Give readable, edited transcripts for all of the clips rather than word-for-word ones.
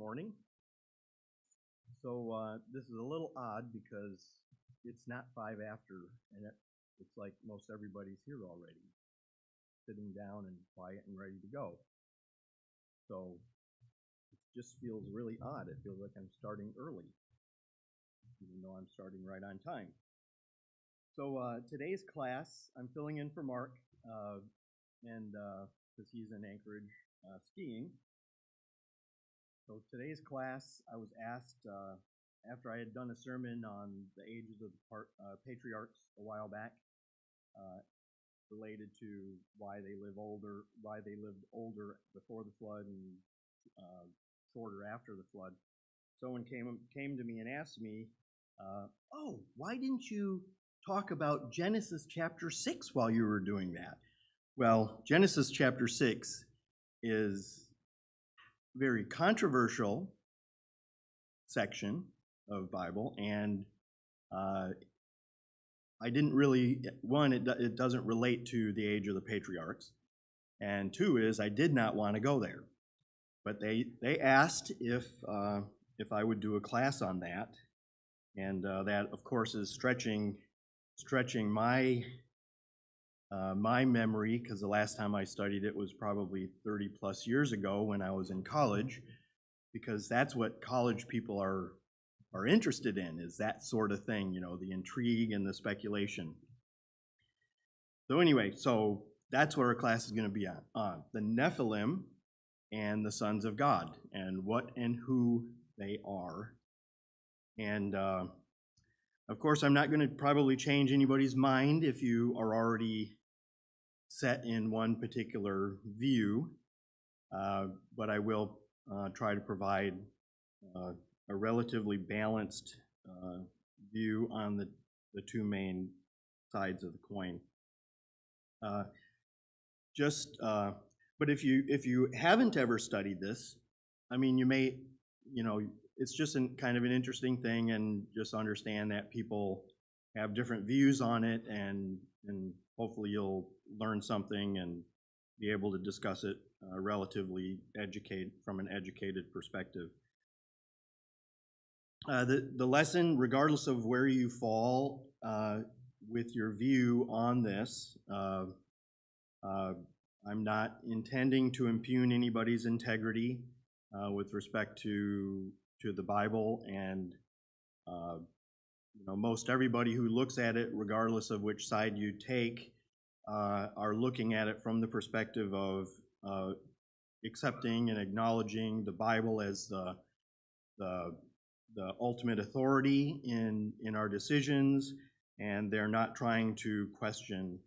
morning. So this is a little odd because it's not 5 after, and it's like most everybody's here already, sitting down and quiet and ready to go. So it just feels really odd. It feels like I'm starting early, even though I'm starting right on time. So today's class, I'm filling in for Mark, and because he's in Anchorage skiing. So today's class, I was asked, after I had done a sermon on the ages of the patriarchs a while back, related to why they lived older before the flood and shorter after the flood. Someone came to me and asked me, why didn't you talk about Genesis chapter 6 while you were doing that? Well, Genesis chapter 6 is very controversial section of Bible, and I didn't really, one, it doesn't relate to the age of the patriarchs, and two is I did not want to go there. But they asked if I would do a class on that, and that of course is stretching my my memory, because the last time I studied it was probably 30 plus years ago when I was in college, because that's what college people are interested in, is that sort of thing, you know, the intrigue and the speculation. So anyway, so that's what our class is going to be on the Nephilim and the sons of God, and what and who they are. And of course, I'm not going to probably change anybody's mind if you are already set in one particular view, but I will try to provide a relatively balanced view on the two main sides of the coin. But if you haven't ever studied this, I mean, you may, you know, it's just kind of an interesting thing, and just understand that people have different views on it, and hopefully you'll learn something and be able to discuss it relatively from an educated perspective. The lesson, regardless of where you fall with your view on this, I'm not intending to impugn anybody's integrity with respect to the Bible, and you know, most everybody who looks at it, regardless of which side you take, are looking at it from the perspective of accepting and acknowledging the Bible as the ultimate authority in our decisions, and they're not trying to question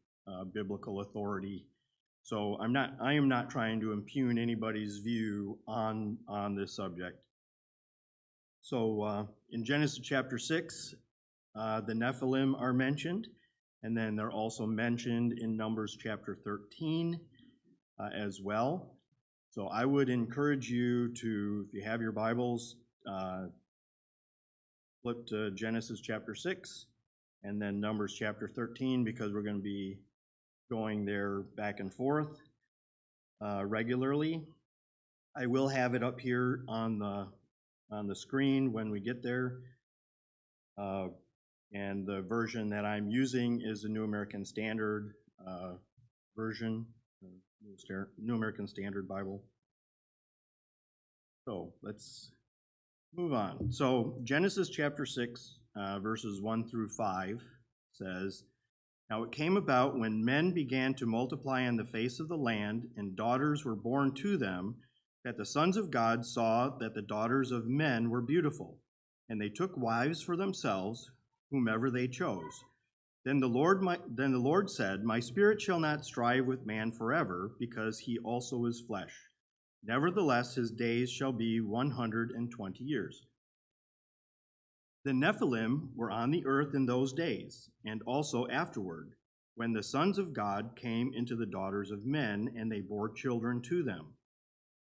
biblical authority. So I am not trying to impugn anybody's view on this subject. So in Genesis chapter 6, the Nephilim are mentioned, and then they're also mentioned in Numbers chapter 13 as well. So I would encourage you to, if you have your Bibles, flip to Genesis chapter 6 and then Numbers chapter 13, because we're going to be going there back and forth regularly. I will have it up here on the screen when we get there. And the version that I'm using is the New American Standard version, New American Standard Bible. So let's move on. So Genesis chapter 6, verses 1 through 5 says, "Now it came about when men began to multiply on the face of the land, and daughters were born to them, that the sons of God saw that the daughters of men were beautiful, and they took wives for themselves, whomever they chose. Then the Lord said, My spirit shall not strive with man forever, because he also is flesh. Nevertheless, his days shall be 120 years. The Nephilim were on the earth in those days, and also afterward, when the sons of God came into the daughters of men, and they bore children to them.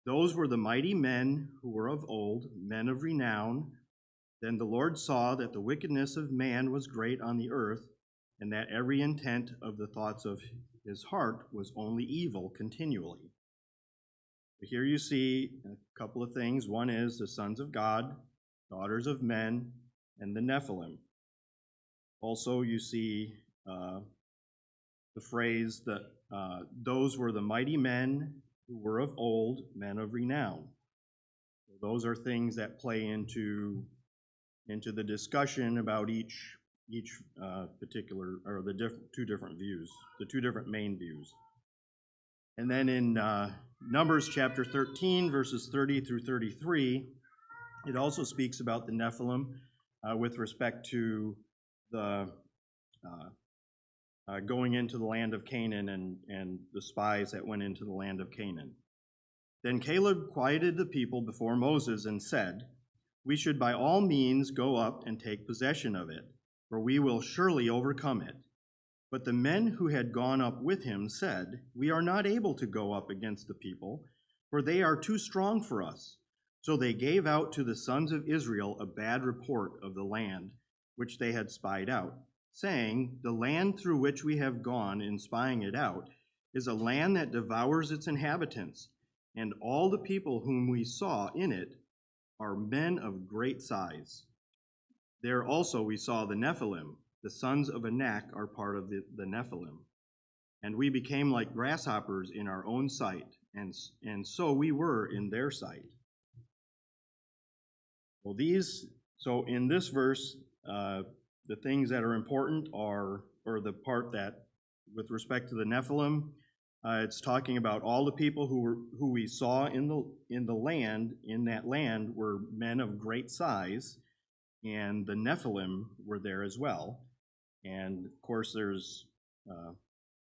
Those were the mighty men who were of old, men of renown. Then the Lord saw that the wickedness of man was great on the earth, and that every intent of the thoughts of his heart was only evil continually. Here you see a couple of things. One is the sons of God, daughters of men, and the Nephilim. Also, you see the phrase that those were the mighty men who were of old, men of renown. Those are things that play into the discussion about each particular, or the two different views, the two different main views. And then in Numbers chapter 13, verses 30 through 33, it also speaks about the Nephilim with respect to the going into the land of Canaan and the spies that went into the land of Canaan. Then Caleb quieted the people before Moses and said, "We should by all means go up and take possession of it, for we will surely overcome it." But the men who had gone up with him said, "We are not able to go up against the people, for they are too strong for us." So they gave out to the sons of Israel a bad report of the land which they had spied out, saying, "The land through which we have gone in spying it out is a land that devours its inhabitants, and all the people whom we saw in it are men of great size. There also we saw the Nephilim. The sons of Anak are part of the Nephilim. And we became like grasshoppers in our own sight, and so we were in their sight." Well, so in this verse, the things that are important are, or the part that, with respect to the Nephilim, it's talking about all the people who we saw in that land were men of great size, and the Nephilim were there as well. And of course, there's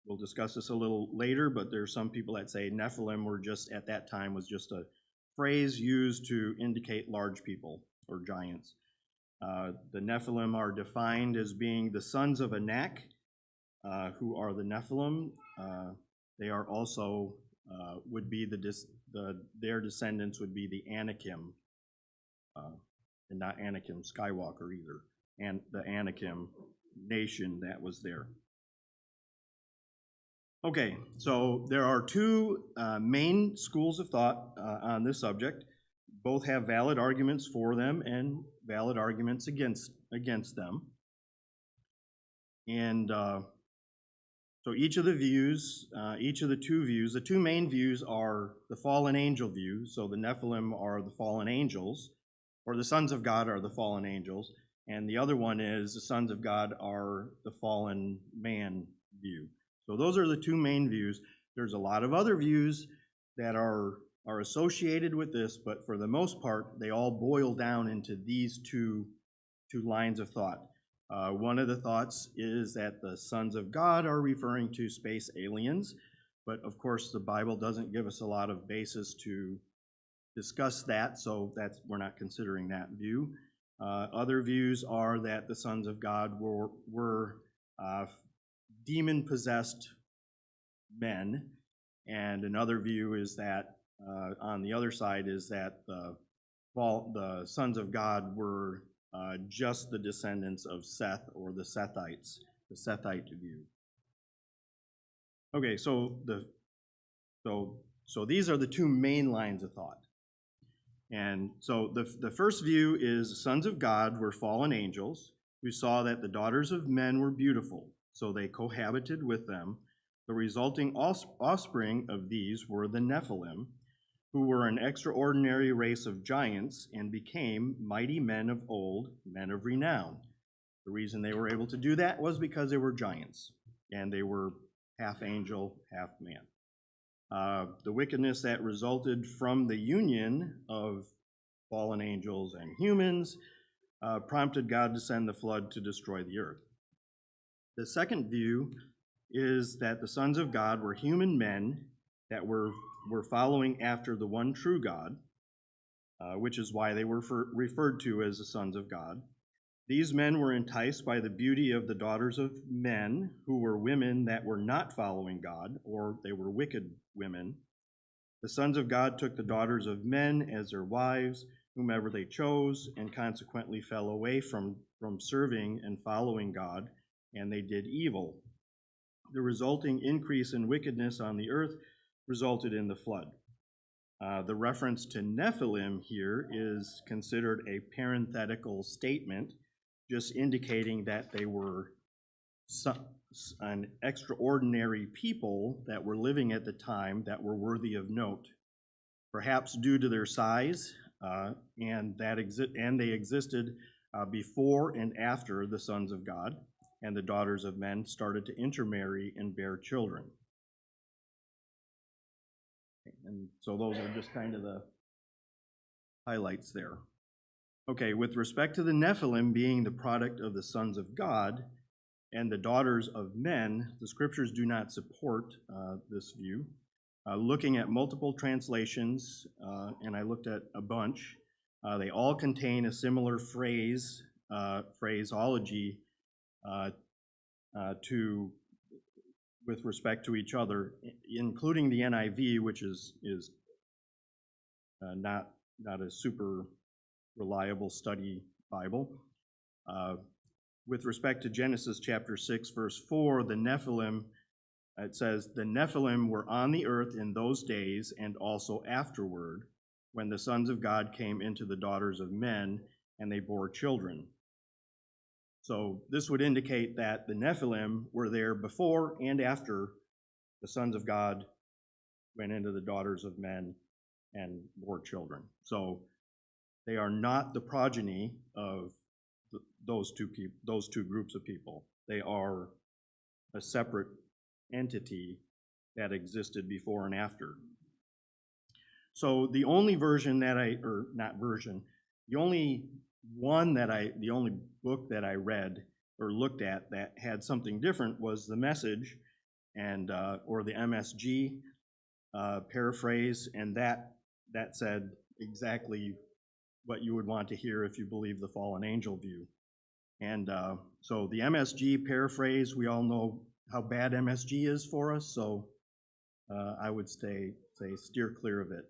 we'll discuss this a little later, but there's some people that say Nephilim were just, at that time, was just a phrase used to indicate large people or giants. The Nephilim are defined as being the sons of Anak, who are the Nephilim. They are also, would be their descendants would be the Anakim, and not Anakim Skywalker either, and the Anakim nation that was there. Okay, so there are two main schools of thought on this subject. Both have valid arguments for them and valid arguments against them. And so each of the views, each of the two views, the two main views are the fallen angel view. So the Nephilim are the fallen angels, or the sons of God are the fallen angels. And the other one is the sons of God are the fallen man view. So those are the two main views. There's a lot of other views that are associated with this, but for the most part, they all boil down into these two lines of thought. One of the thoughts is that the sons of God are referring to space aliens, but of course the Bible doesn't give us a lot of basis to discuss that, so we're not considering that view. Other views are that the sons of God were demon-possessed men, and another view is that on the other side is that the sons of God were just the descendants of Seth, or the Sethites, the Sethite view. Okay, so these are the two main lines of thought. And so the first view is the sons of God were fallen angels who saw that the daughters of men were beautiful, so they cohabited with them. The resulting offspring of these were the Nephilim, who were an extraordinary race of giants and became mighty men of old, men of renown. The reason they were able to do that was because they were giants, and they were half angel, half man. The wickedness that resulted from the union of fallen angels and humans prompted God to send the flood to destroy the earth. The second view is that the sons of God were human men that were following after the one true God, which is why they were referred to as the sons of God. These men were enticed by the beauty of the daughters of men, who were women that were not following God, or they were wicked women. The sons of God took the daughters of men as their wives, whomever they chose, and consequently fell away from serving and following God, and they did evil. The resulting increase in wickedness on the earth resulted in the flood. The reference to Nephilim here is considered a parenthetical statement, just indicating that they were an extraordinary people that were living at the time that were worthy of note, perhaps due to their size, and they existed before and after the sons of God and the daughters of men started to intermarry and bear children. And so those are just kind of the highlights there. Okay, with respect to the Nephilim being the product of the sons of God and the daughters of men, the scriptures do not support this view. Looking at multiple translations, and I looked at a bunch, they all contain a similar phraseology with respect to each other, including the NIV, which is not a super reliable study Bible. With respect to Genesis chapter 6, verse 4, the Nephilim, it says, the Nephilim were on the earth in those days and also afterward, when the sons of God came into the daughters of men, and they bore children. So this would indicate that the Nephilim were there before and after the sons of God went into the daughters of men and bore children. So they are not the progeny of those two groups of people. They are a separate entity that existed before and after. So the only version that the only book that I read or looked at that had something different was the Message and or the MSG paraphrase, and that said exactly what you would want to hear if you believe the fallen angel view. And so the MSG paraphrase, we all know how bad MSG is for us, so I would say steer clear of it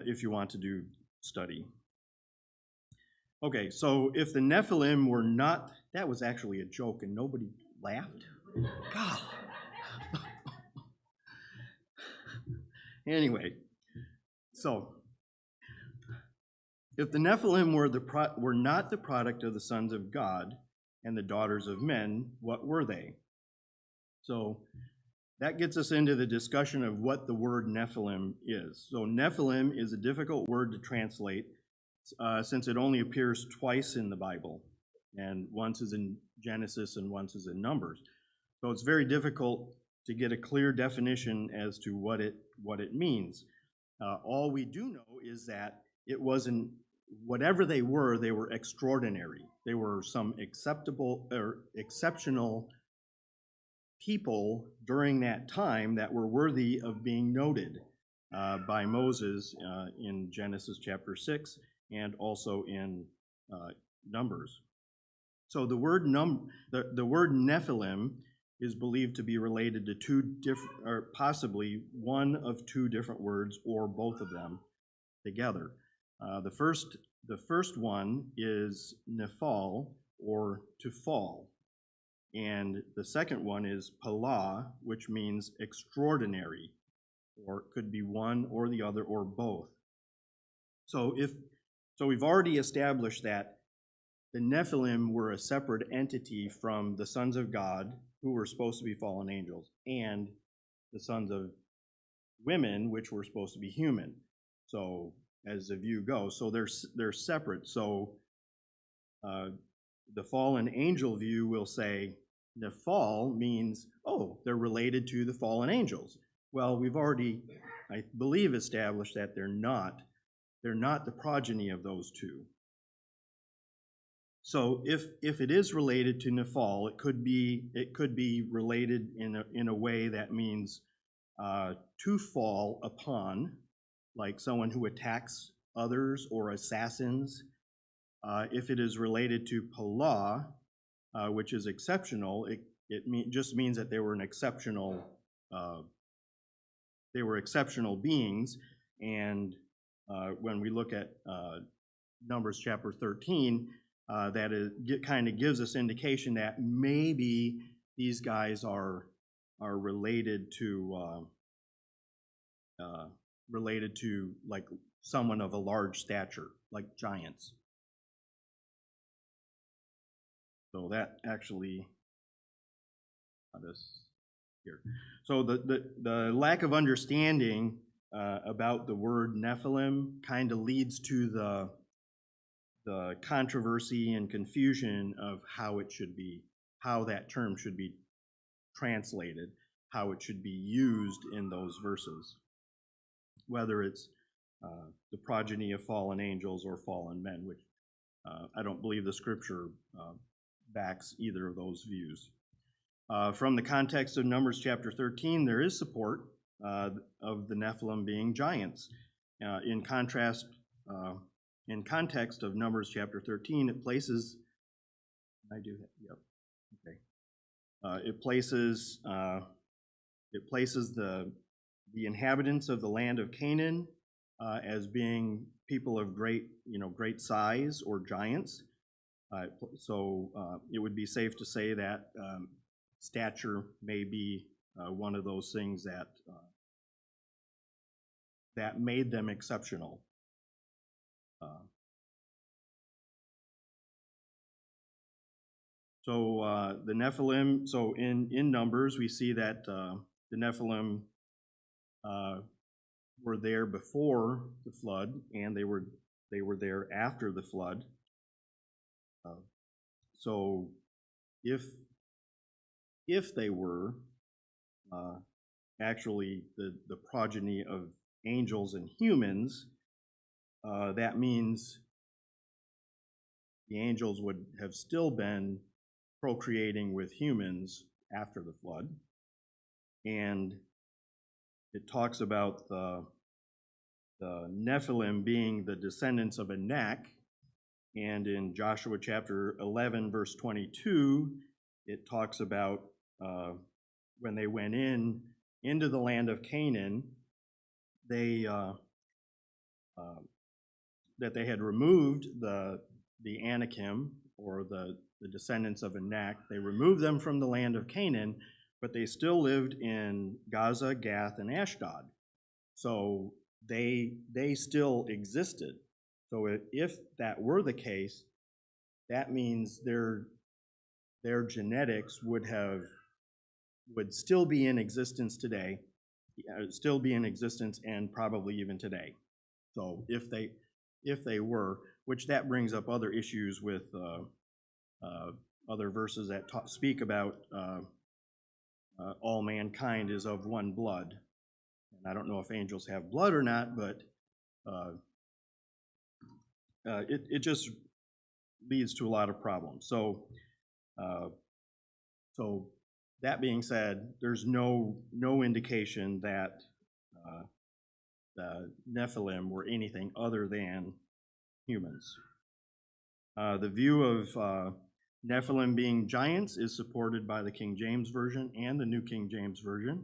if you want to do study. Okay, so if the Nephilim were not, that was actually a joke and nobody laughed? God. Anyway, so if the Nephilim were not the product of the sons of God and the daughters of men, what were they? So that gets us into the discussion of what the word Nephilim is. So Nephilim is a difficult word to translate since it only appears twice in the Bible, and once is in Genesis and once is in Numbers. So it's very difficult to get a clear definition as to what it means. All we do know is that it wasn't, whatever they were extraordinary. They were some exceptional people during that time that were worthy of being noted by Moses in Genesis chapter 6 and also in Numbers. So the word Nephilim is believed to be related to two different, or possibly one of two different words, or both of them together. The first one is nephal, or to fall, and the second one is pala, which means extraordinary, or it could be one or the other or both. So we've already established that the Nephilim were a separate entity from the sons of God, who were supposed to be fallen angels, and the sons of women, which were supposed to be human. So as the view goes, so they're separate. So the fallen angel view will say nephal means, oh, they're related to the fallen angels. Well, we've already, I believe, established that they're not the progeny of those two. So if it is related to nephal, it could be related in a way that means to fall upon, like someone who attacks others or assassins. If it is related to pala, which is exceptional, it just means that they were exceptional beings. And when we look at Numbers chapter 13, kind of gives us indication that maybe these guys are related to related to like someone of a large stature, like giants. So that actually, this here. So the lack of understanding about the word Nephilim kind of leads to the controversy and confusion of how it should be, how that term should be translated, how it should be used in those verses, whether it's the progeny of fallen angels or fallen men, which I don't believe the scripture backs either of those views. From the context of Numbers chapter 13, there is support of the Nephilim being giants. In context of Numbers chapter 13, it places, I do that, yep, okay. It places the inhabitants of the land of Canaan as being people of great size or giants. So it would be safe to say that stature may be one of those things that made them exceptional. So the Nephilim, so in Numbers, we see that the Nephilim were there before the flood, and they were there after the flood. So if they were actually the progeny of angels and humans, that means the angels would have still been procreating with humans after the flood. And it talks about the Nephilim being the descendants of Anak. And in Joshua chapter 11, verse 22, it talks about when they went into the land of Canaan, that they had removed the Anakim, or the descendants of Anak. They removed them from the land of Canaan, but they still lived in Gaza, Gath, and Ashdod. So they still existed. So if that were the case, that means their genetics would still be in existence today, still be in existence, and probably even today. So if they were, which that brings up other issues with other verses that speak about all mankind is of one blood. And I don't know if angels have blood or not, but it just leads to a lot of problems. So that being said, there's no indication that the Nephilim were anything other than humans. The view of Nephilim being giants is supported by the King James Version and the New King James Version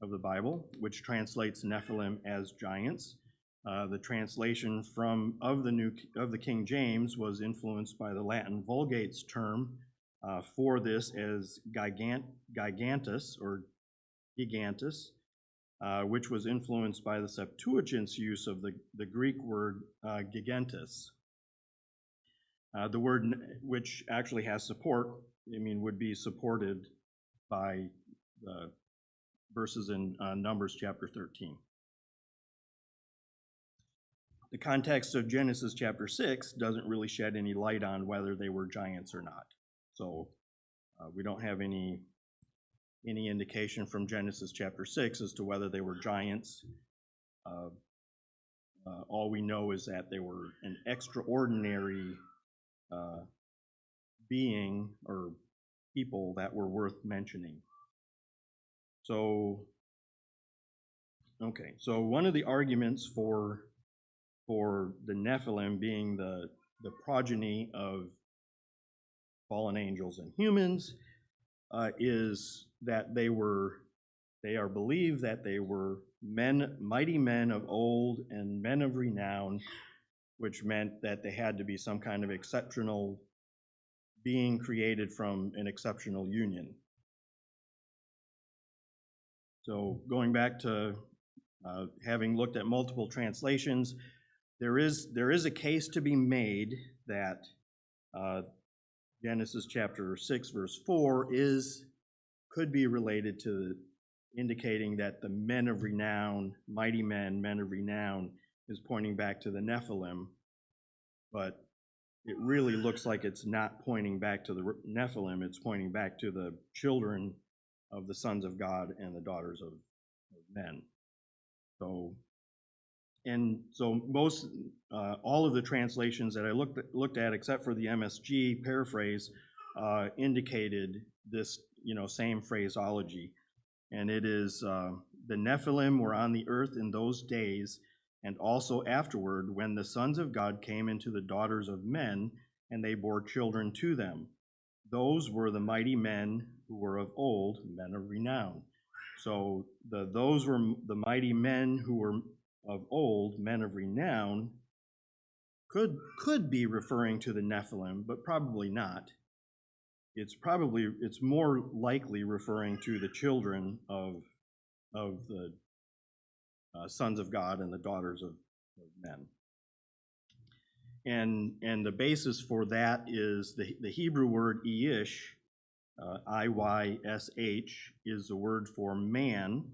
of the Bible, which translates Nephilim as giants. The translation of the King James was influenced by the Latin Vulgate's term for this as gigantus or gigantus, which was influenced by the Septuagint's use of the Greek word gigantus. The word, which actually has support, would be supported by the verses in Numbers chapter 13. The context of Genesis chapter 6 doesn't really shed any light on whether they were giants or not. So we don't have any indication from Genesis chapter 6 as to whether they were giants. All we know is that they were an extraordinary being or people that were worth mentioning. So one of the arguments for the Nephilim being the progeny of fallen angels and humans is that they are believed that they were mighty men of old and men of renown, which meant that they had to be some kind of exceptional being created from an exceptional union. So going back to Having looked at multiple translations, there is a case to be made that Genesis chapter 6 verse 4 could be related to indicating that the men of renown, mighty men of renown, is pointing back to the Nephilim, but it really looks like it's not pointing back to the Nephilim, it's pointing back to the children of the sons of God and the daughters of men. So most, all of the translations that I looked at, except for the MSG paraphrase, indicated this, same phraseology. And it is, the Nephilim were on the earth in those days, and also afterward, when the sons of God came into the daughters of men, and they bore children to them. Those were the mighty men who were of old, men of renown. So those were the mighty men who were of old, men of renown, could be referring to the Nephilim, but probably not. It's more likely referring to the children of the sons of God and the daughters of men. And the basis for that is the Hebrew word Ish, I-Y-S-H, is the word for man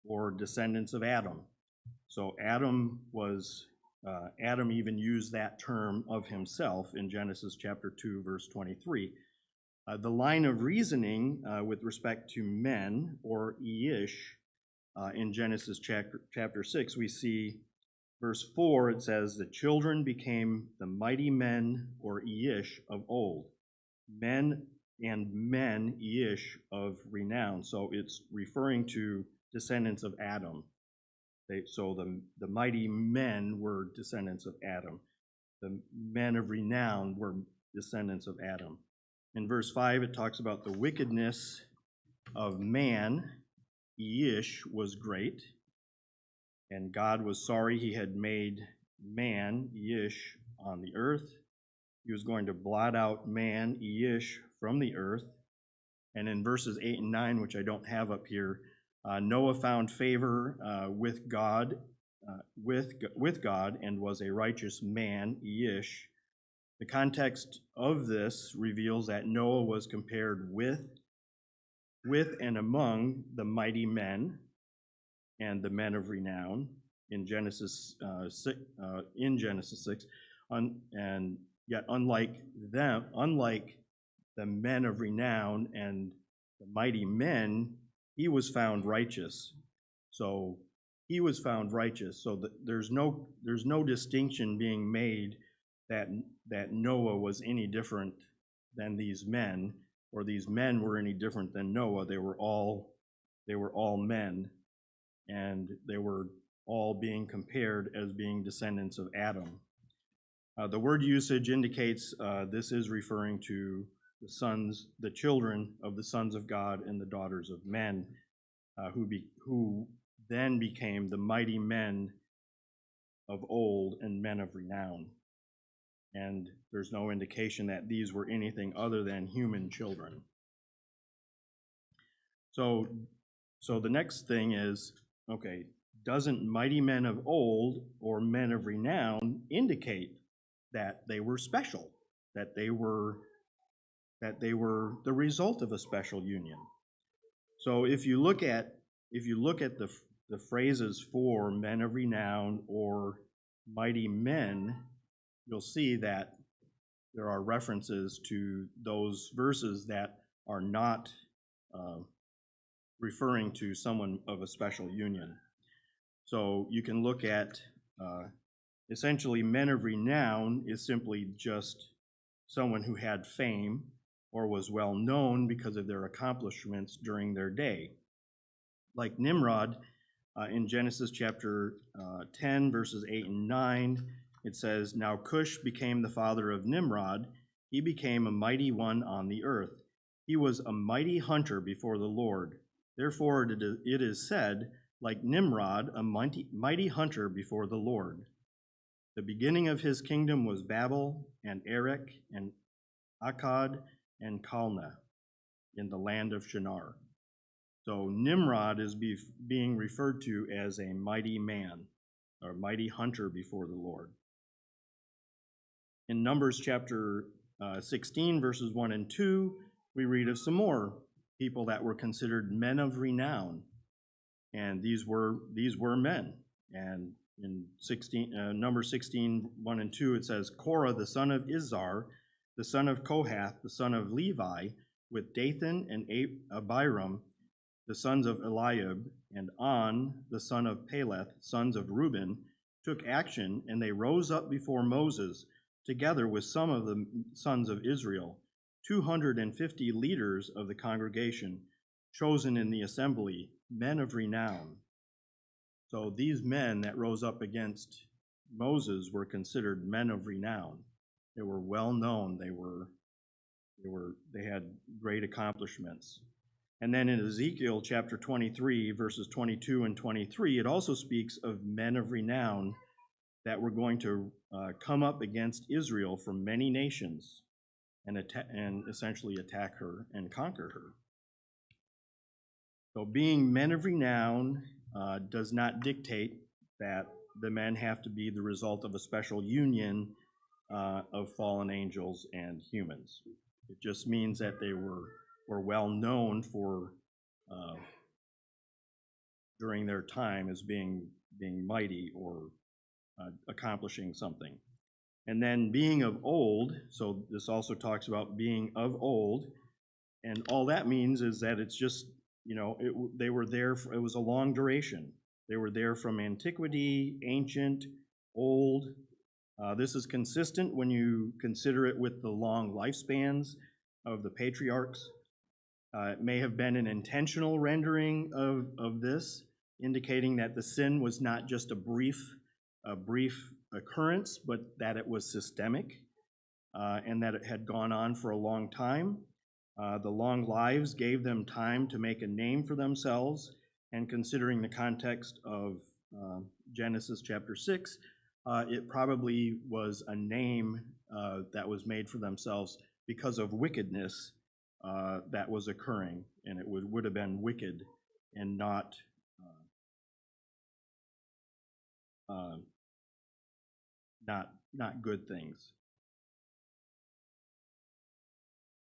or descendants of Adam. So Adam even used that term of himself in Genesis chapter 2, verse 23. The line of reasoning with respect to men, or Ish, in Genesis chapter 6, we see verse 4, it says, the children became the mighty men, or Ish, of old, men Ish of renown. So it's referring to descendants of Adam. So the mighty men were descendants of Adam. The men of renown were descendants of Adam. In verse 5, it talks about the wickedness of man. Ish was great, and God was sorry he had made man, Ish, on the earth. He was going to blot out man, Ish, from the earth. And in verses 8 and 9, which I don't have up here, Noah found favor with God and was a righteous man, Ish. The context of this reveals that Noah was compared with and among the mighty men and the men of renown in Genesis 6. And yet, unlike the men of renown and the mighty men, he was found righteous. So he was found righteous. So there's no distinction being made that Noah was any different than these men, or these men were any different than Noah. They were all men, and they were all being compared as being descendants of Adam. The word usage indicates this is referring to the children of the sons of God and the daughters of men, who then became the mighty men of old and men of renown. And there's no indication that these were anything other than human children. So the next thing is, okay, doesn't mighty men of old or men of renown indicate that they were special, that they were the result of a special union? So if you look at the phrases for men of renown or mighty men, you'll see that there are references to those verses that are not referring to someone of a special union. So you can look at, essentially, men of renown is simply just someone who had fame or was well known because of their accomplishments during their day. Like Nimrod, in Genesis chapter 10, verses 8 and 9, it says, now Cush became the father of Nimrod. He became a mighty one on the earth. He was a mighty hunter before the Lord. Therefore it is said, like Nimrod, a mighty hunter before the Lord. The beginning of his kingdom was Babel and Erech and Akkad and Calneh in the land of Shinar. So Nimrod is being referred to as a mighty man, or mighty hunter before the Lord. In Numbers chapter 16, verses 1 and 2, we read of some more people that were considered men of renown. And these were men. And in Numbers 16, 1 and 2, it says, Korah, the son of Izhar, the son of Kohath, the son of Levi, with Dathan and Abiram, the sons of Eliab, and On, the son of Peleth, sons of Reuben, took action, and they rose up before Moses, together with some of the sons of Israel, 250 leaders of the congregation, chosen in the assembly, men of renown. So these men that rose up against Moses were considered men of renown. They were well known. They had great accomplishments. And then in Ezekiel chapter 23, verses 22 and 23, it also speaks of men of renown that were going to come up against Israel from many nations and essentially attack her and conquer her. So being men of renown does not dictate that the men have to be the result of a special union of fallen angels and humans. It just means that they were well known for during their time as being mighty or accomplishing something. And then being of old, so this also talks about being of old, and all that means is that it's just, they were there, it was a long duration. They were there from antiquity, ancient, old. This is consistent when you consider it with the long lifespans of the patriarchs. It may have been an intentional rendering of this, indicating that the sin was not just a brief occurrence, but that it was systemic and that it had gone on for a long time. The long lives gave them time to make a name for themselves, and considering the context of Genesis chapter 6, it probably was a name that was made for themselves because of wickedness that was occurring, and it would have been wicked and not good things.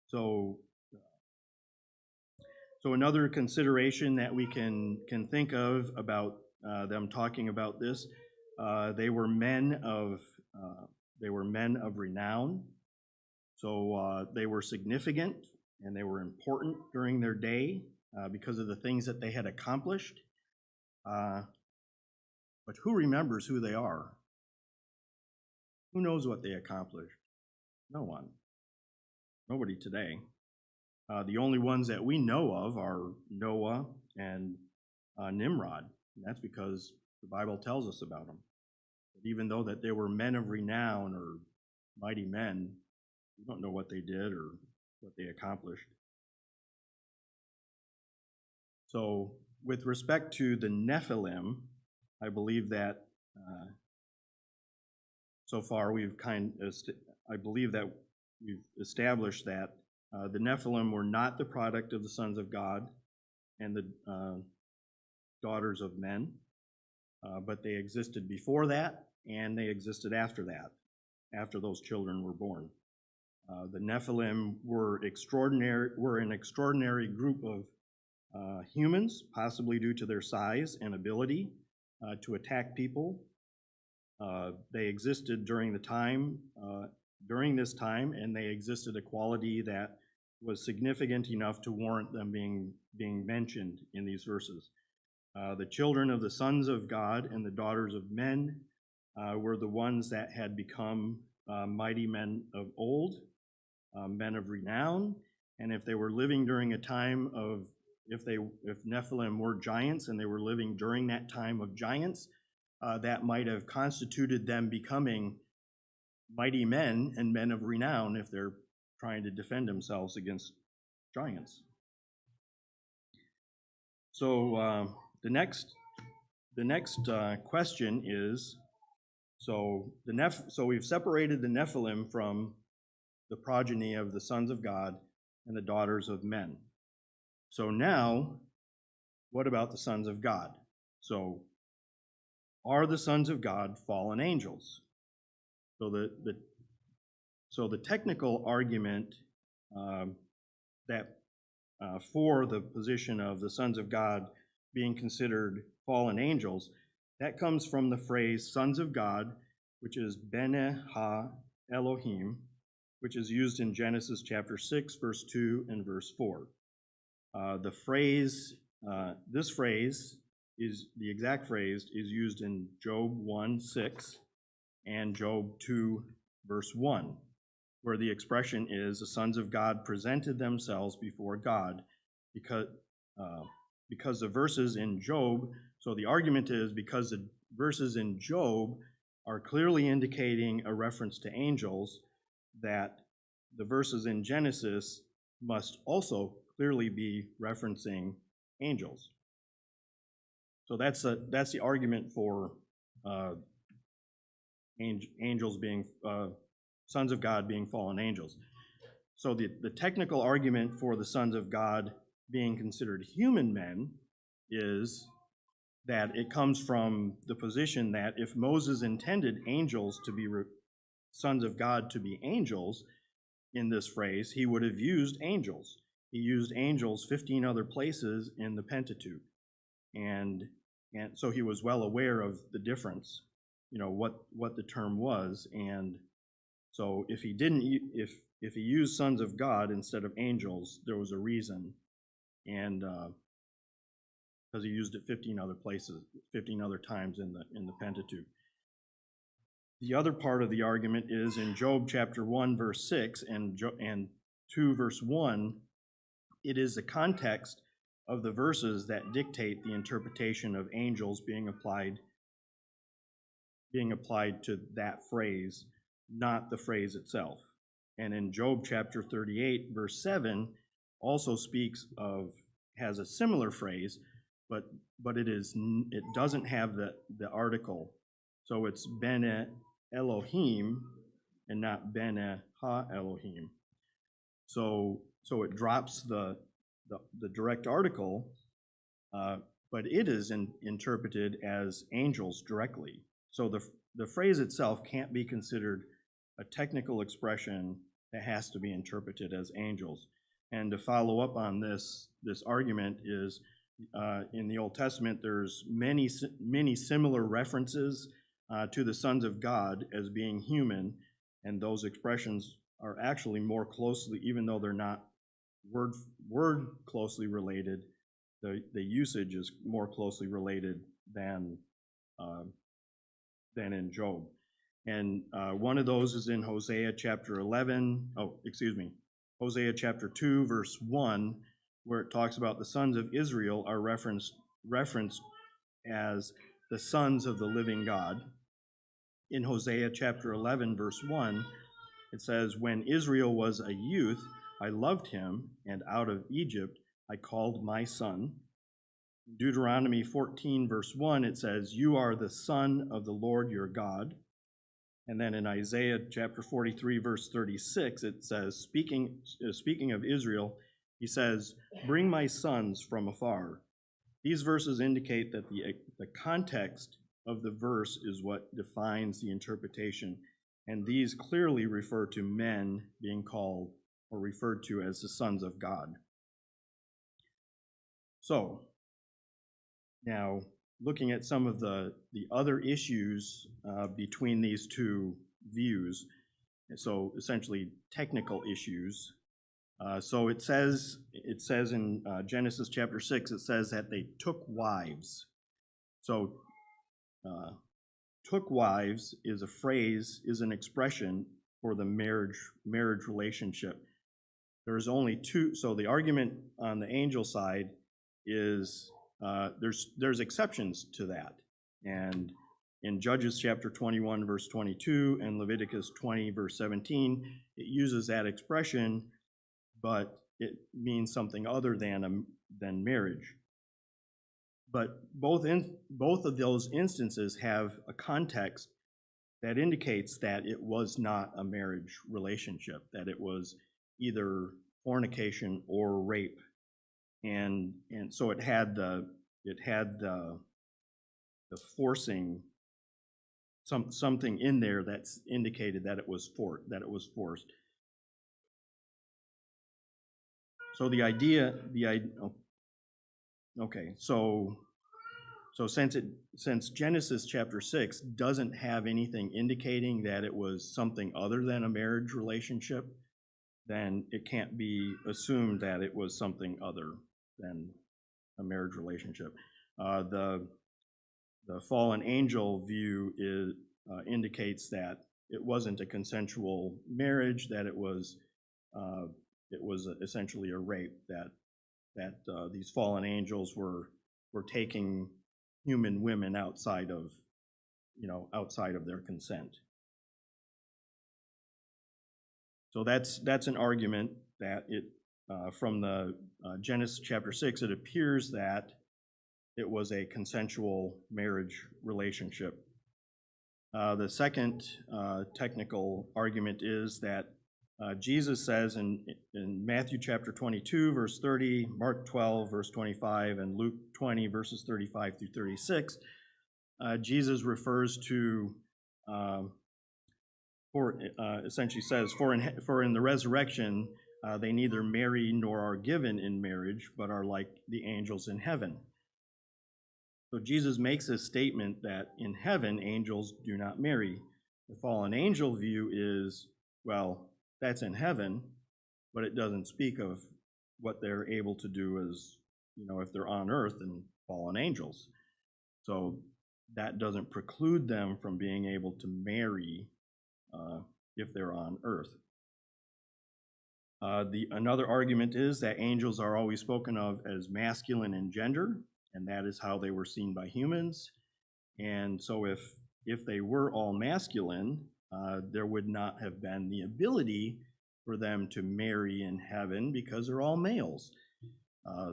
So another consideration that we can think of about them talking about this, they were men of renown. So they were significant and they were important during their day because of the things that they had accomplished. But who remembers who they are? Who knows what they accomplished? No one. Nobody today. The only ones that we know of are Noah and Nimrod. And that's because the Bible tells us about them. But even though that they were men of renown or mighty men, we don't know what they did or what they accomplished. So with respect to the Nephilim, I believe that so far I believe that we've established that the Nephilim were not the product of the sons of God and the daughters of men, but they existed before that and they existed after that, after those children were born. The Nephilim were an extraordinary group of humans, possibly due to their size and ability to attack people. They existed during this time, and they existed a quality that was significant enough to warrant them being mentioned in these verses. The children of the sons of God and the daughters of men were the ones that had become mighty men of old, men of renown, and if they were living during a time of, if Nephilim were giants and they were living during that time of giants, that might have constituted them becoming mighty men and men of renown if they're trying to defend themselves against giants. So the next question is, so we've separated the Nephilim from the progeny of the sons of God and the daughters of men. So now what about the sons of God? So, are the sons of God fallen angels? So the technical argument that for the position of the sons of God being considered fallen angels, that comes from the phrase sons of God, which is Bene Ha Elohim, which is used in Genesis chapter 6, verse 2 and verse 4. This phrase is the exact phrase is used in Job 1:6 and Job 2, verse 1, where the expression is the sons of God presented themselves before God because the verses in Job, so the argument is because the verses in Job are clearly indicating a reference to angels, that the verses in Genesis must also clearly be referencing angels. So that's the argument for angels being sons of God being fallen angels. So the technical argument for the sons of God being considered human men is that it comes from the position that if Moses intended angels to be sons of God to be angels in this phrase, he would have used angels. He used angels 15 other places in the Pentateuch. And so he was well aware of the difference, what the term was. And so if he didn't, if he used sons of God instead of angels, there was a reason. And because he used it 15 other places, 15 other times in the Pentateuch. The other part of the argument is in Job chapter 1, verse 6 and 2, verse 1, it is the context of the verses that dictate the interpretation of angels being applied to that phrase, not the phrase itself. And in Job chapter 38, verse 7, also has a similar phrase, but it doesn't have the article. So it's Bene Elohim and not Bene Ha Elohim. So it drops the direct article, but it is interpreted as angels directly. So the phrase itself can't be considered a technical expression that has to be interpreted as angels. And to follow up on this argument is in the Old Testament, there's many similar references to the sons of God as being human, and those expressions are actually more closely, even though they're not word closely related, the usage is more closely related than in Job. And one of those is in Hosea chapter 2, verse 1, where it talks about the sons of Israel are referenced as the sons of the living God. In Hosea chapter 11, verse 1, it says, "When Israel was a youth, I loved him, and out of Egypt I called my son." In Deuteronomy 14, verse 1, it says, "You are the son of the Lord your God." And then in Isaiah chapter 43, verse 36, it says, speaking of Israel, he says, "Bring my sons from afar." These verses indicate that the context of the verse is what defines the interpretation, and these clearly refer to men being called or referred to as the sons of God. So, now looking at some of the other issues between these two views, so essentially technical issues. So it says in Genesis chapter 6, it says that they took wives. So took wives is a phrase, is an expression for the marriage relationship. There's only two, so the argument on the angel side is there's exceptions to that. And in Judges chapter 21, verse 22, and Leviticus 20, verse 17, it uses that expression, but it means something other than marriage. But both of those instances have a context that indicates that it was not a marriage relationship, that it was either fornication or rape. And so it had the it had the forcing, something in there that's indicated that it was forced. So the idea, okay, so since Genesis chapter 6 doesn't have anything indicating that it was something other than a marriage relationship, then it can't be assumed that it was something other than a marriage relationship. The fallen angel view indicates that it wasn't a consensual marriage, that it was essentially a rape, that these fallen angels were taking human women outside of their consent. So that's an argument that from the Genesis chapter 6, it appears that it was a consensual marriage relationship. The second technical argument is that Jesus says in Matthew chapter 22, verse 30, Mark 12, verse 25, and Luke 20, verses 35 through 36, Jesus refers to, essentially says, for in the resurrection, they neither marry nor are given in marriage, but are like the angels in heaven. So Jesus makes a statement that in heaven, angels do not marry. The fallen angel view is, well, that's in heaven, but it doesn't speak of what they're able to do as, if they're on earth and fallen angels. So that doesn't preclude them from being able to marry if they're on earth. Another argument is that angels are always spoken of as masculine in gender, and that is how they were seen by humans. And so if they were all masculine, there would not have been the ability for them to marry in heaven because they're all males.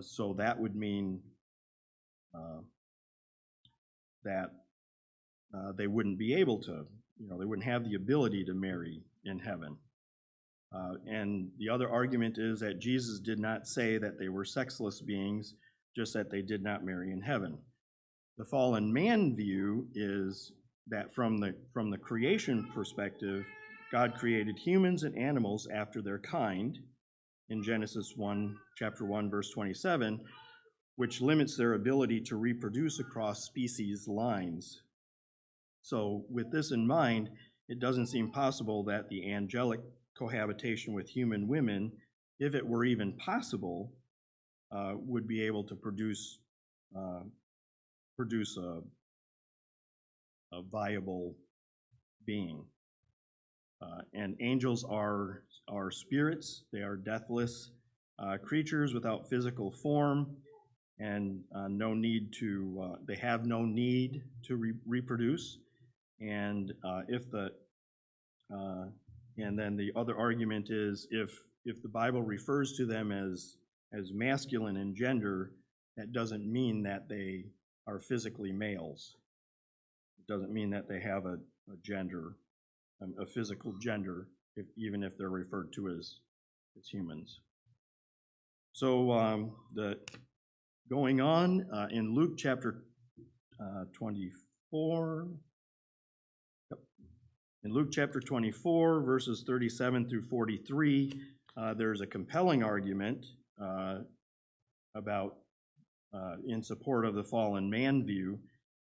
So that would mean that they wouldn't be able to, they wouldn't have the ability to marry in heaven. And the other argument is that Jesus did not say that they were sexless beings, just that they did not marry in heaven. The fallen man view is that from the creation perspective, God created humans and animals after their kind in Genesis 1, chapter 1, verse 27, which limits their ability to reproduce across species lines. So with this in mind, it doesn't seem possible that the angelic cohabitation with human women, if it were even possible, would be able to produce a viable being. And angels are spirits. They are deathless creatures without physical form, and they have no need to reproduce. And and then the other argument is if the Bible refers to them as masculine in gender, that doesn't mean that they are physically males. It doesn't mean that they have a gender, a physical gender, even if they're referred to as humans. So going on in Luke chapter 24. In Luke chapter 24, verses 37 through 43, there's a compelling argument in support of the fallen man view,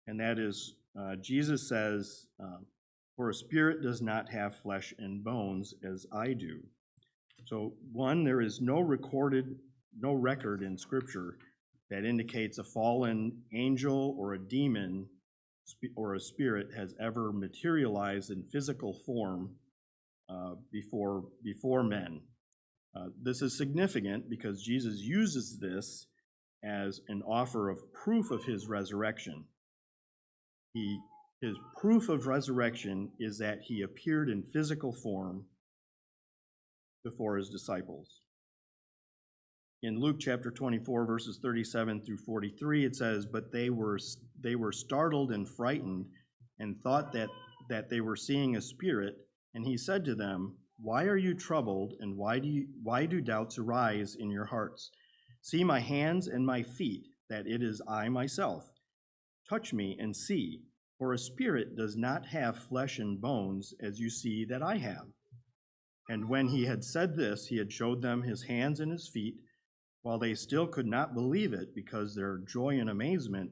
and that is Jesus says, "For a spirit does not have flesh and bones as I do." So one, there is no record in Scripture that indicates a fallen angel or a demon or a spirit has ever materialized in physical form before men. This is significant because Jesus uses this as an offer of proof of his resurrection. His proof of resurrection is that he appeared in physical form before his disciples. In Luke chapter 24, verses 37 through 43, it says, "But they were startled and frightened and thought that they were seeing a spirit. And he said to them, 'Why are you troubled, and why do doubts arise in your hearts? See my hands and my feet, that it is I myself. Touch me and see, for a spirit does not have flesh and bones, as you see that I have. And when he had said this, he had showed them his hands and his feet. While they still could not believe it because their joy and amazement,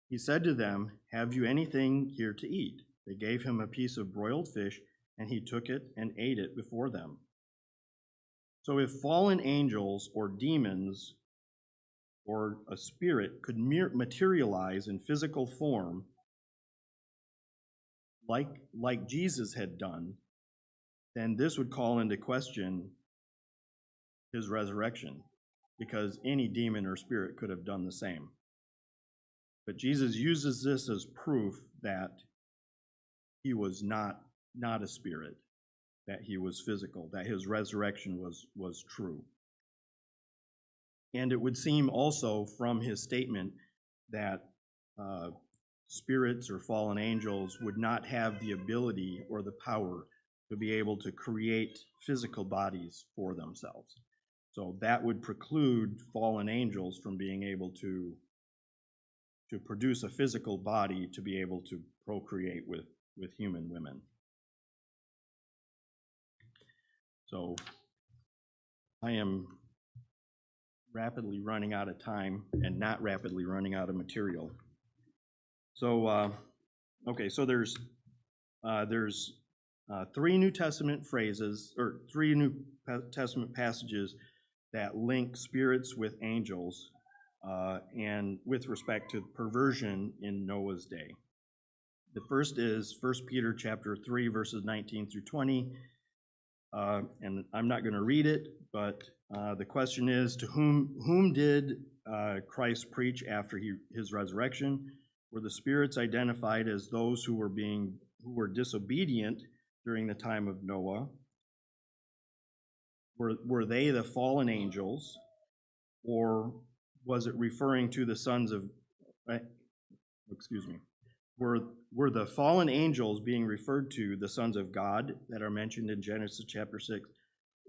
he said to them, have you anything here to eat? They gave him a piece of broiled fish, and he took it and ate it before them. So if fallen angels or demons or a spirit could materialize in physical form like Jesus had done, then this would call into question his resurrection, because any demon or spirit could have done the same. But Jesus uses this as proof that he was not a spirit, that he was physical, that his resurrection was true. And it would seem also from his statement that spirits or fallen angels would not have the ability or the power to be able to create physical bodies for themselves. So that would preclude fallen angels from being able to produce a physical body to be able to procreate with human women. So I am rapidly running out of time and not rapidly running out of material. So, so there's three New Testament phrases, or three New Testament passages that link spirits with angels, and with respect to perversion in Noah's day. The first is 1 Peter chapter 3, verses 19 through 20. And I'm not going to read it, but the question is, to whom did Christ preach after his resurrection? Were the spirits identified as those who were disobedient during the time of Noah? Were they the fallen angels, or was it referring to the sons of? Were the fallen angels being referred to the sons of God that are mentioned in Genesis chapter 6,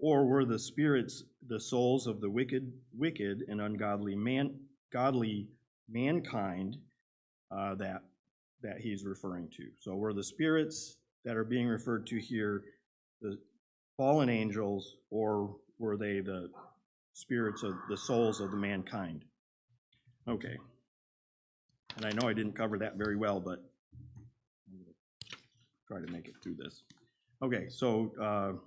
or were the spirits the souls of the wicked and ungodly mankind that he's referring to? So were the spirits that are being referred to here the fallen angels, or were they the spirits of the souls of the mankind? Okay. And I know I didn't cover that very well, but I'm going to try to make it through this. Okay, so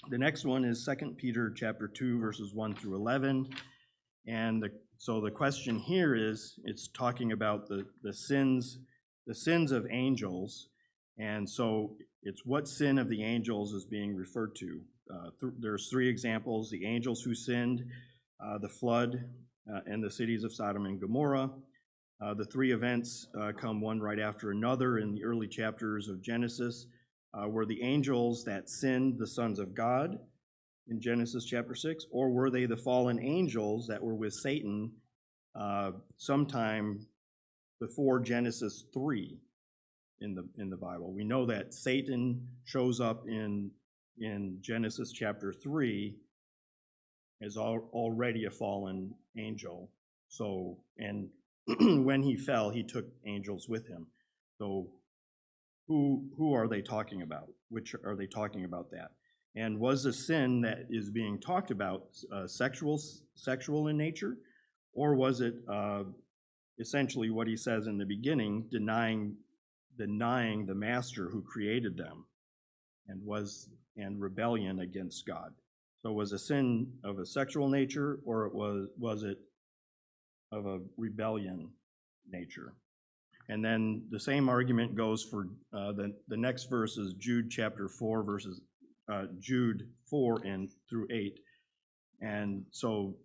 the next one is 2 Peter chapter 2, verses 1 through 11. And so the question here is, it's talking about the sins of angels. And so it's what sin of the angels is being referred to. There's three examples: the angels who sinned, the flood, and the cities of Sodom and Gomorrah. The three events come one right after another in the early chapters of Genesis. Were the angels that sinned the sons of God in Genesis chapter 6, or were they the fallen angels that were with Satan sometime before Genesis 3 in the Bible? We know that Satan shows up in Genesis chapter 3 as already a fallen angel. So, and when he fell, he took angels with him. So who are they talking about? Which are they talking about that? And was the sin that is being talked about sexual in nature? Or was it essentially what he says in the beginning, denying the master who created them, and rebellion against God? So was a sin of a sexual nature, or was it of a rebellion nature? And then the same argument goes for the next verse is Jude chapter 4, verses Jude 4 and through 8. And so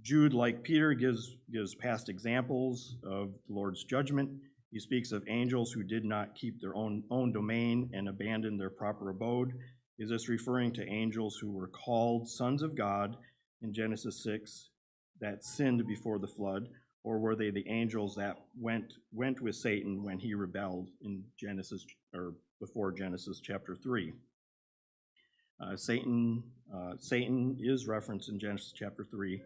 Jude, like Peter, gives past examples of the Lord's judgment. He speaks of angels who did not keep their own domain and abandoned their proper abode. Is this referring to angels who were called sons of God in Genesis 6 that sinned before the flood, or were they the angels that went with Satan when he rebelled in Genesis, or before Genesis chapter 3? Satan is referenced in Genesis chapter 3,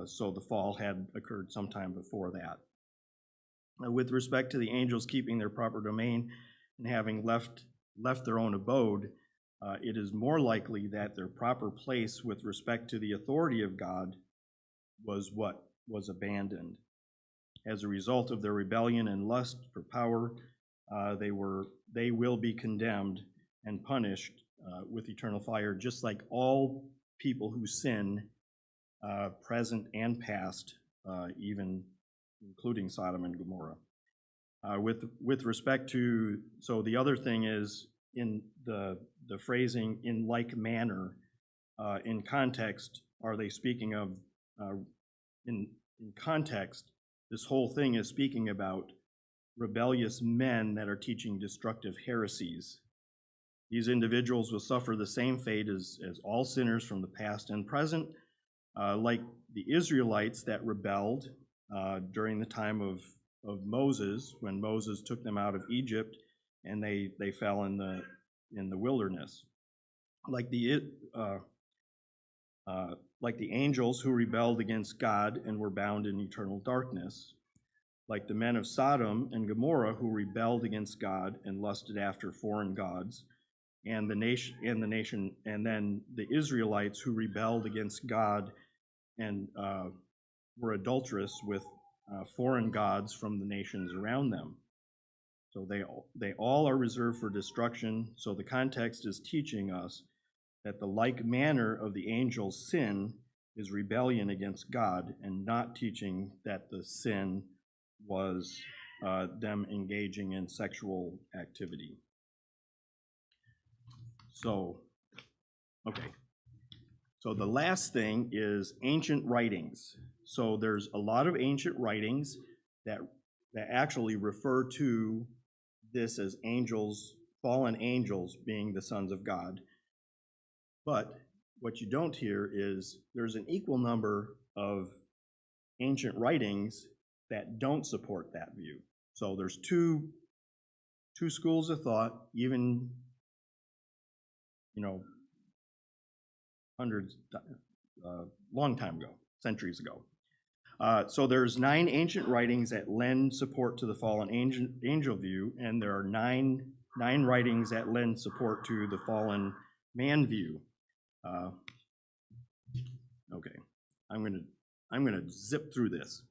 So the fall had occurred sometime before that. With respect to the angels keeping their proper domain and having left their own abode, it is more likely that their proper place with respect to the authority of God was what was abandoned. As a result of their rebellion and lust for power, they will be condemned and punished with eternal fire, just like all people who sin, present and past, even including Sodom and Gomorrah. With respect to, so the other thing is in the phrasing "in like manner," in context, are they speaking of, in context, this whole thing is speaking about rebellious men that are teaching destructive heresies. These individuals will suffer the same fate as all sinners from the past and present, like the Israelites that rebelled during the time of Moses, when Moses took them out of Egypt, and they fell in the wilderness. Like the angels who rebelled against God and were bound in eternal darkness, like the men of Sodom and Gomorrah who rebelled against God and lusted after foreign gods, and then the Israelites who rebelled against God and were adulterous with foreign gods from the nations around them. So they all are reserved for destruction. So the context is teaching us that the like manner of the angels' sin is rebellion against God, and not teaching that the sin was them engaging in sexual activity. So, okay. So the last thing is ancient writings. So there's a lot of ancient writings that actually refer to this as angels, fallen angels being the sons of God. But what you don't hear is there's an equal number of ancient writings that don't support that view. So there's two schools of thought, even, hundreds, long time ago, centuries ago. So there's 9 ancient writings that lend support to the fallen angel view, and there are nine writings that lend support to the fallen man view. Okay, I'm gonna zip through this.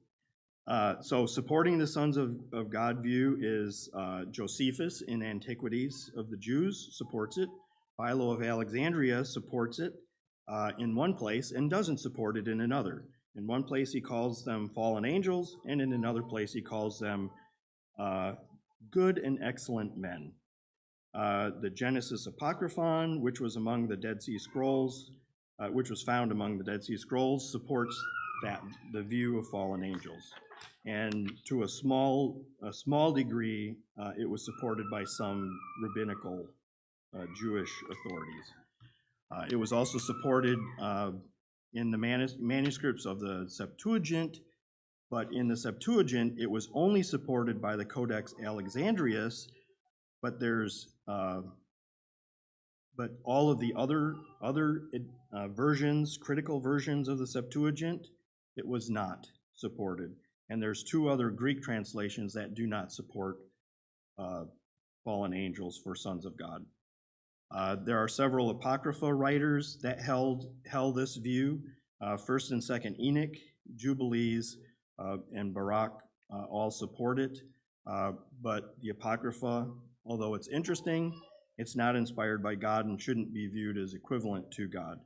So supporting the sons of God view is Josephus in Antiquities of the Jews supports it. Philo of Alexandria supports it in one place and doesn't support it in another. In one place he calls them fallen angels, and in another place he calls them good and excellent men. The Genesis Apocryphon, which was among the Dead Sea Scrolls, which was found among the Dead Sea Scrolls, supports the view of fallen angels. And to a small degree, it was supported by some rabbinical Jewish authorities. It was also supported in the manuscripts of the Septuagint, but in the Septuagint, it was only supported by the Codex Alexandrinus, but there's but all of the other versions, critical versions of the Septuagint, it was not supported. And there's 2 other Greek translations that do not support fallen angels for sons of God. There are several Apocrypha writers that held this view. 1st and 2nd Enoch, Jubilees, and Baruch all support it. But the Apocrypha, although it's interesting, it's not inspired by God and shouldn't be viewed as equivalent to God.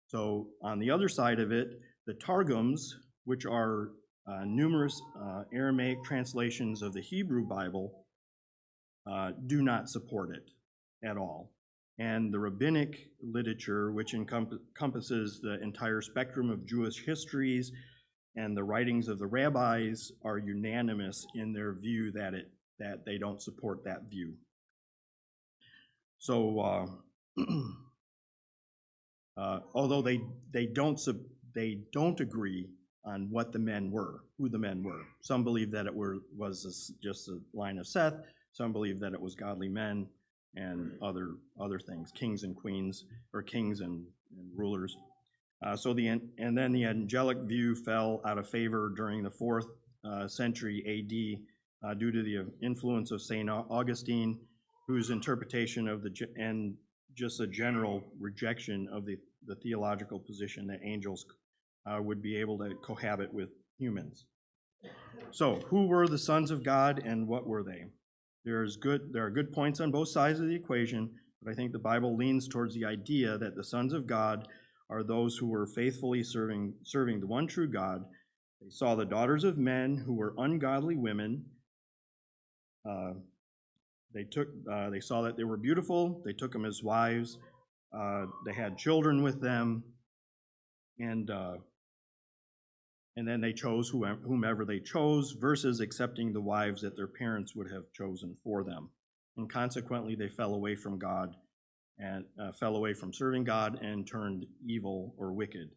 So on the other side of it, the Targums, which are numerous Aramaic translations of the Hebrew Bible, do not support it at all. And the rabbinic literature, which encompasses the entire spectrum of Jewish histories and the writings of the rabbis, are unanimous in their view that they don't support that view. So, although they don't agree on what the men were, who the men were. Some believe that it was just a line of Seth. Some believe that it was godly men and other things, kings and queens, or kings and rulers. And then the angelic view fell out of favor during the 4th century AD due to the influence of St. Augustine, whose interpretation of and just a general rejection of the theological position that angels would be able to cohabit with humans. So, who were the sons of God and what were they? There are good points on both sides of the equation, but I think the Bible leans towards the idea that the sons of God are those who were faithfully serving the one true God. They saw the daughters of men who were ungodly women. They saw that they were beautiful. They took them as wives. They had children with them, and then they chose whomever they chose, versus accepting the wives that their parents would have chosen for them. And consequently, they fell away from God and fell away from serving God and turned evil or wicked.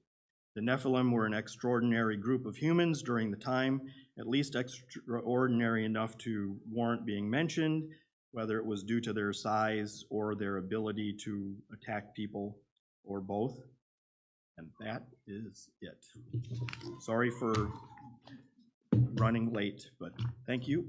The Nephilim were an extraordinary group of humans during the time, at least extraordinary enough to warrant being mentioned, whether it was due to their size or their ability to attack people, or both. And that is it. Sorry for running late, but thank you.